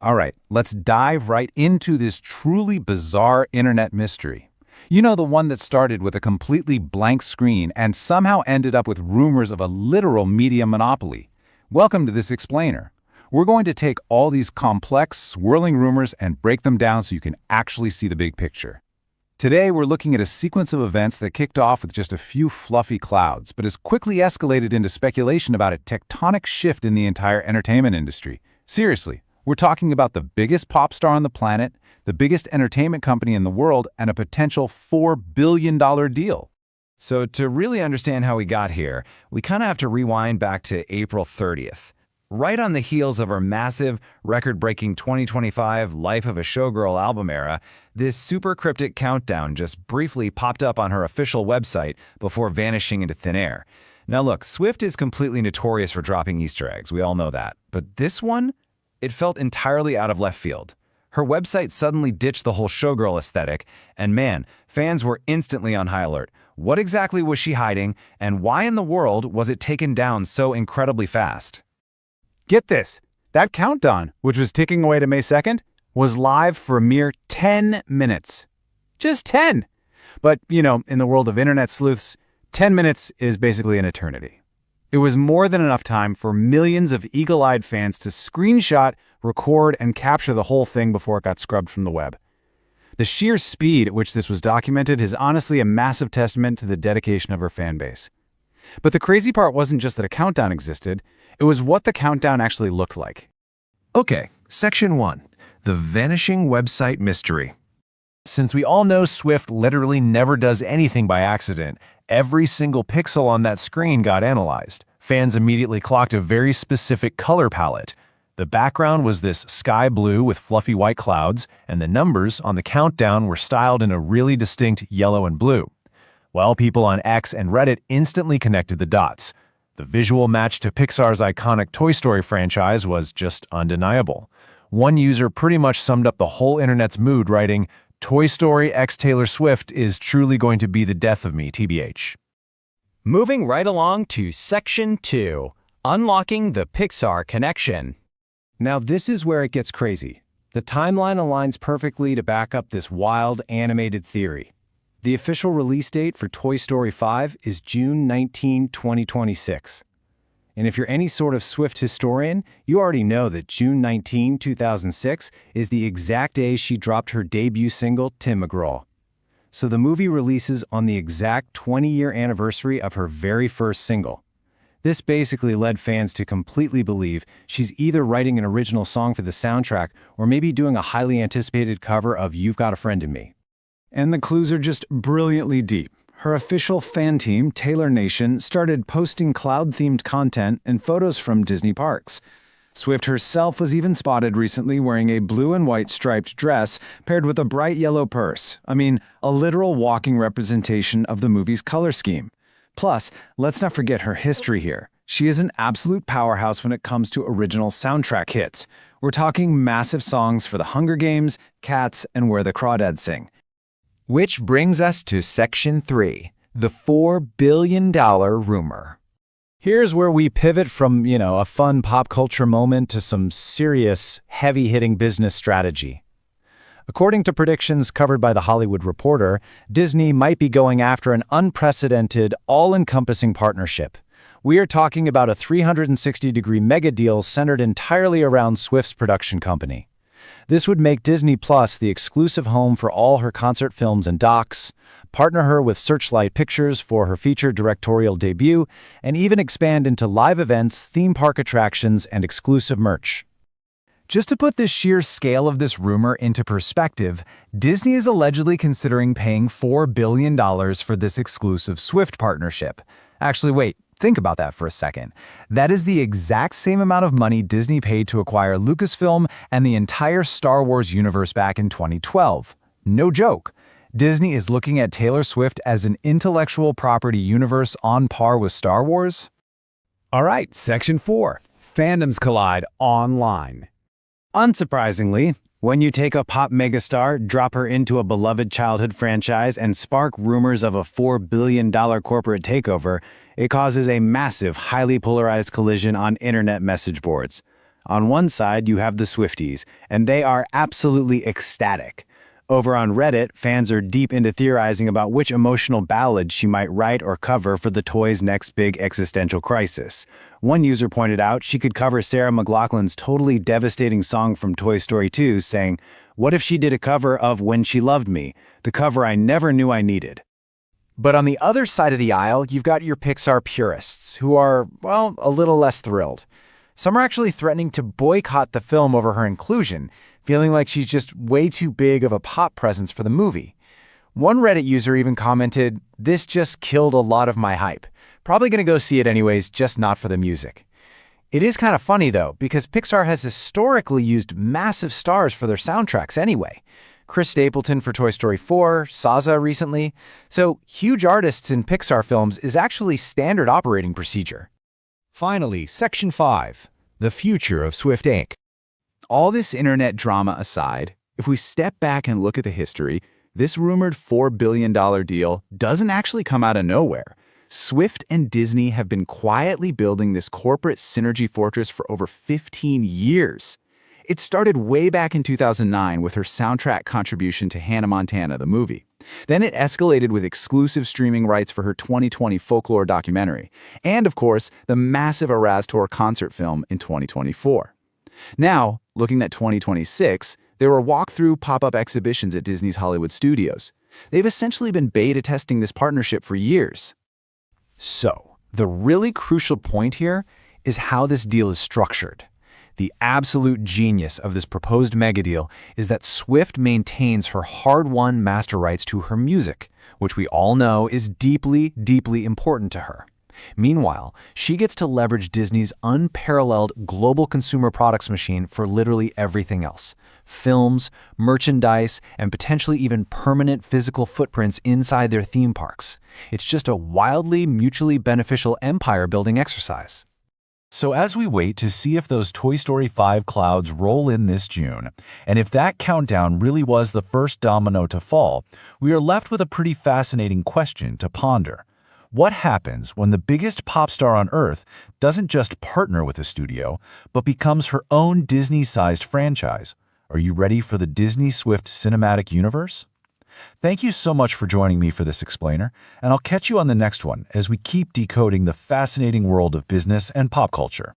All right, let's dive right into this truly bizarre internet mystery. You know, the one that started with a completely blank screen and somehow ended up with rumors of a literal media monopoly. Welcome to this explainer. We're going to take all these complex, swirling rumors and break them down so you can actually see the big picture. Today, we're looking at a sequence of events that kicked off with just a few fluffy clouds, but has quickly escalated into speculation about a tectonic shift in the entire entertainment industry. Seriously, we're talking about the biggest pop star on the planet, the biggest entertainment company in the world, and a potential $4 billion deal. So to really understand how we got here, we kind of have to rewind back to April 30th. Right on the heels of our massive, record-breaking 2025 Life of a Showgirl album era, this super cryptic countdown just briefly popped up on her official website before vanishing into thin air. Now look, Swift is completely notorious for dropping Easter eggs, we all know that. But this one? It felt entirely out of left field. Her website suddenly ditched the whole showgirl aesthetic, and man, fans were instantly on high alert. What exactly was she hiding, and why in the world was it taken down so incredibly fast? Get this, that countdown, which was ticking away to May 2nd, was live for a mere 10 minutes. Just 10! But, you know, in the world of internet sleuths, 10 minutes is basically an eternity. It was more than enough time for millions of eagle-eyed fans to screenshot, record, and capture the whole thing before it got scrubbed from the web. The sheer speed at which this was documented is honestly a massive testament to the dedication of her fan base. But the crazy part wasn't just that a countdown existed, it was what the countdown actually looked like. Okay, Section 1. The Vanishing Website Mystery. Since we all know Swift literally never does anything by accident, every single pixel on that screen got analyzed. Fans immediately clocked a very specific color palette. The background was this sky blue with fluffy white clouds, and the numbers on the countdown were styled in a really distinct yellow and blue. Well, people on X and Reddit instantly connected the dots. The visual match to Pixar's iconic Toy Story franchise was just undeniable. One user pretty much summed up the whole internet's mood, writing, "Toy Story x Taylor Swift is truly going to be the death of me, TBH." Moving right along to Section 2, Unlocking the Pixar Connection. Now this is where it gets crazy. The timeline aligns perfectly to back up this wild animated theory. The official release date for Toy Story 5 is June 19, 2026. And if you're any sort of Swift historian, you already know that June 19, 2006 is the exact day she dropped her debut single, Tim McGraw. So the movie releases on the exact 20-year anniversary of her very first single. This basically led fans to completely believe she's either writing an original song for the soundtrack or maybe doing a highly anticipated cover of You've Got a Friend in Me. And the clues are just brilliantly deep. Her official fan team, Taylor Nation, started posting cloud-themed content and photos from Disney parks. Swift herself was even spotted recently wearing a blue and white striped dress paired with a bright yellow purse. I mean, a literal walking representation of the movie's color scheme. Plus, let's not forget her history here. She is an absolute powerhouse when it comes to original soundtrack hits. We're talking massive songs for The Hunger Games, Cats, and Where the Crawdads Sing. Which brings us to Section 3, the $4 billion rumor. Here's where we pivot from, a fun pop culture moment to some serious, heavy-hitting business strategy. According to predictions covered by The Hollywood Reporter, Disney might be going after an unprecedented, all-encompassing partnership. We are talking about a 360-degree mega deal centered entirely around Swift's production company. This would make Disney Plus the exclusive home for all her concert films and docs, partner her with Searchlight Pictures for her feature directorial debut, and even expand into live events, theme park attractions, and exclusive merch. Just to put the sheer scale of this rumor into perspective, Disney is allegedly considering paying $4 billion for this exclusive Swift partnership. Actually, wait. Think about that for a second. That is the exact same amount of money Disney paid to acquire Lucasfilm and the entire Star Wars universe back in 2012. No joke. Disney is looking at Taylor Swift as an intellectual property universe on par with Star Wars. All right, Section 4, Fandoms Collide Online. Unsurprisingly, when you take a pop megastar, drop her into a beloved childhood franchise, and spark rumors of a $4 billion corporate takeover, it causes a massive, highly polarized collision on internet message boards. On one side, you have the Swifties, and they are absolutely ecstatic. Over on Reddit, fans are deep into theorizing about which emotional ballad she might write or cover for the toy's next big existential crisis. One user pointed out she could cover Sarah McLachlan's totally devastating song from Toy Story 2, saying, "What if she did a cover of When She Loved Me, the cover I never knew I needed?" But on the other side of the aisle, you've got your Pixar purists, who are, well, a little less thrilled. Some are actually threatening to boycott the film over her inclusion, feeling like she's just way too big of a pop presence for the movie. One Reddit user even commented, "This just killed a lot of my hype. Probably gonna go see it anyways, just not for the music." It is kind of funny though, because Pixar has historically used massive stars for their soundtracks anyway. Chris Stapleton for Toy Story 4, SZA recently. So huge artists in Pixar films is actually standard operating procedure. Finally, Section 5, the future of Swift Inc. All this internet drama aside, if we step back and look at the history, this rumored $4 billion deal doesn't actually come out of nowhere. Swift and Disney have been quietly building this corporate synergy fortress for over 15 years. It started way back in 2009 with her soundtrack contribution to Hannah Montana, the movie. Then it escalated with exclusive streaming rights for her 2020 folklore documentary, and of course, the massive Eras Tour concert film in 2024. Now, looking at 2026, there were walkthrough pop-up exhibitions at Disney's Hollywood studios. They've essentially been beta testing this partnership for years. So, the really crucial point here is how this deal is structured. The absolute genius of this proposed megadeal is that Swift maintains her hard-won master rights to her music, which we all know is deeply, deeply important to her. Meanwhile, she gets to leverage Disney's unparalleled global consumer products machine for literally everything else: films, merchandise, and potentially even permanent physical footprints inside their theme parks. It's just a wildly mutually beneficial empire-building exercise. So as we wait to see if those Toy Story 5 clouds roll in this June, and if that countdown really was the first domino to fall, we are left with a pretty fascinating question to ponder. What happens when the biggest pop star on Earth doesn't just partner with a studio, but becomes her own Disney-sized franchise? Are you ready for the Disney Swift cinematic universe? Thank you so much for joining me for this explainer, and I'll catch you on the next one as we keep decoding the fascinating world of business and pop culture.